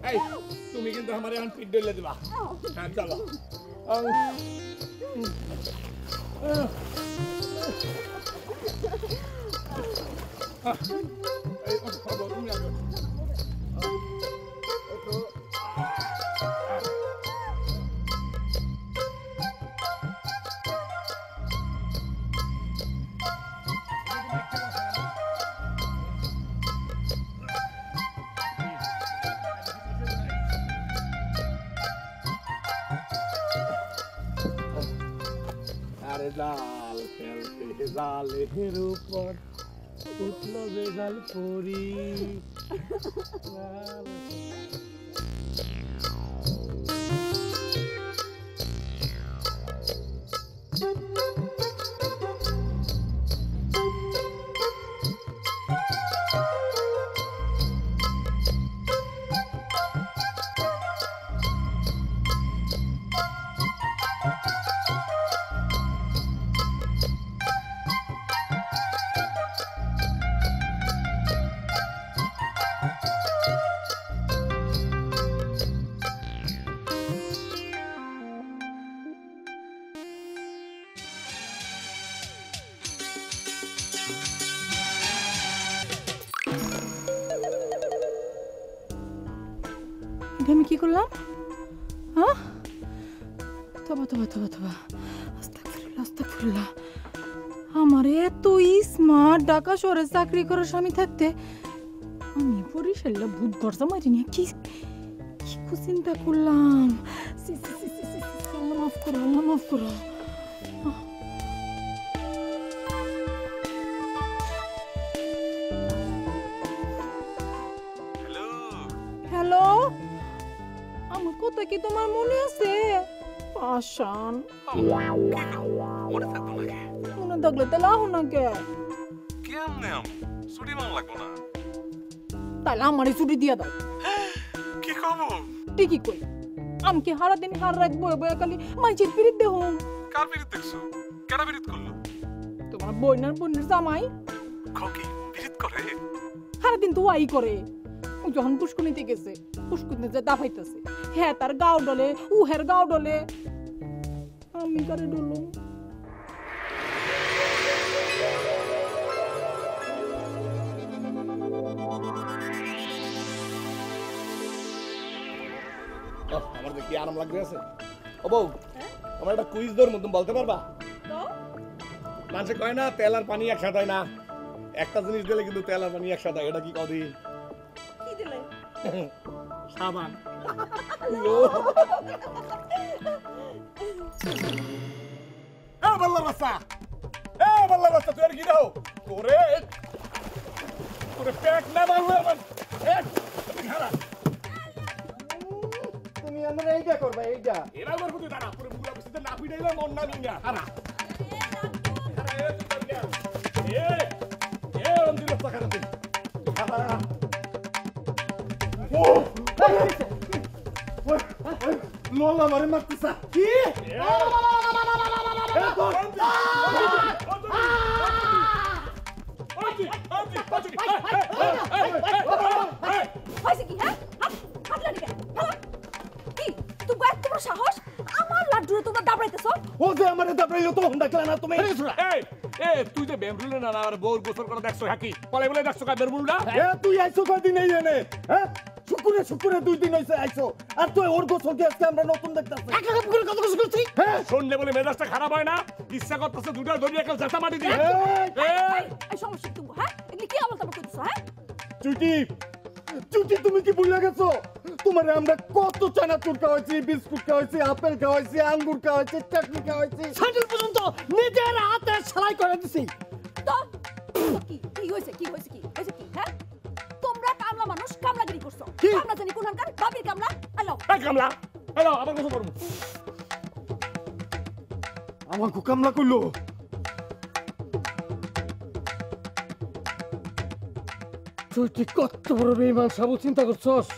এই তুমি কিন্তু আমারে এখন পিট ডলে দিবা হ্যাঁ চলো এই ওঠো তুমি আগে জাল ফেলতে জালের উপর উঠলো বেজাল পরি আমি কি করলাম? হ্যাঁ, তবা তবা তবা তবা আস্তাগফিরুল্লাহ আস্তাগফিরুল্লাহ। আমার এত স্মার্ট ঢাকা শহরে চাকরি করার স্বামী থাকতে আমি বরিশালে ভূত গর্জা মারি নিয়ে কি চিন্তা করলাম। আল্লাহ মাফ করো, আল্লাহ মাফ করো। হ্যালো, আমার কথা কি তোমার মনে আছে? পাশান মনে থাকলে তাহলে আহ না কে তাহলে আমারই ছুটি দিয়া দাও। কি খবর? ঠিকই কই, আমি কি হারা দিন হার রাত বয়ে বয়ে খালি মাইচির পিরিত দেহ। কার পিরিত দেখছো? কেডা পিরিত করলো? তোমার বইনার বোনের জামাই। খকি পিরিত করে? হারা দিন তো ওয়াই করে। ও যখন পুষ্কুনিতে গেছে, পুষ্কুনিতে দাফাইতেছে, হ্যাঁ তার গাও ডলে, উহের গাও ডলে, আমি কারে ডলুম? আমার দেখি আরাম লাগতেছে। ও বউ, আমার একটা কুইজ ধর মতন বলতে পারবা? মানুষে কয় না তেল আর পানি একসাথে হয় না, একটা জিনিস দিলে কিন্তু তেল আর পানি একসাথে হয়, এটা কি কদি? কি দিলে? সাবান। এ বল্লা বাচ্চা, এ বল্লা বাচ্চা, তুই আর কি দাও তোরে তোরে পেট না বাংলা এক খারাপ। তুমি আমরা এইটা করবা, এইটা এরা আমার প্রতি দাঁড়া, তোরে মুলা বসিতে না পিটাইলে মন না মিঙ্গা খারা খারা। এ তুই না এ অন্দির বাচ্চা খারাপ তুই খারা। ও লোলা মারে মারতেছা কি? তুই যে বেমরুলে না আর বউর গোসল করে দেখছো হাকি পরে বলে দেখছো কা বেমরুলটা তুই আইছো কয়দিন এই এনে? হ্যাঁ, শুকুরে শুকুরে 2 দিন হইছে আইছো, আর তুই ওর গোসল দিয়ে আজকে আমরা নতুন দেখতাছি। একা কাপ করে কত কিছু করছিস? হ্যাঁ, শুনলে বলে মেজাজটা খারাপ হয় না? ইচ্ছা করতেছে দুটো ধরিয়ে একটা জাতা মাটি দিয়ে। এই সমস্যা তুমি, হ্যাঁ এগুলি কি আমল তামল করতেছো? হ্যাঁ চুটি চুটি, তুমি কি ভুলে গেছো? তোমারে আমরা কত চানাচুর খাওয়াইছি, বিস্কুট খাওয়াইছি, আপেল খাওয়াইছি, আঙ্গুর খাওয়াইছি, চাটনি খাওয়াইছি, স্যান্ডেল পর্যন্ত নিজের হাতে সেলাই করে দিছি। তো কি কি হইছে, কি হইছে, কি হইছে কি? হ্যাঁ, তোমরা কামলা মানুষ কামলাগিরি করছো। কামলা জানি কোনখানকার বাবির কামলা। হ্যালো এই কামলা, হ্যালো আবার গোসল করব। আমার কো কামলা কইলো? তুই ঠিক কত বড় বেঈমান সাবু চিন্তা করছস?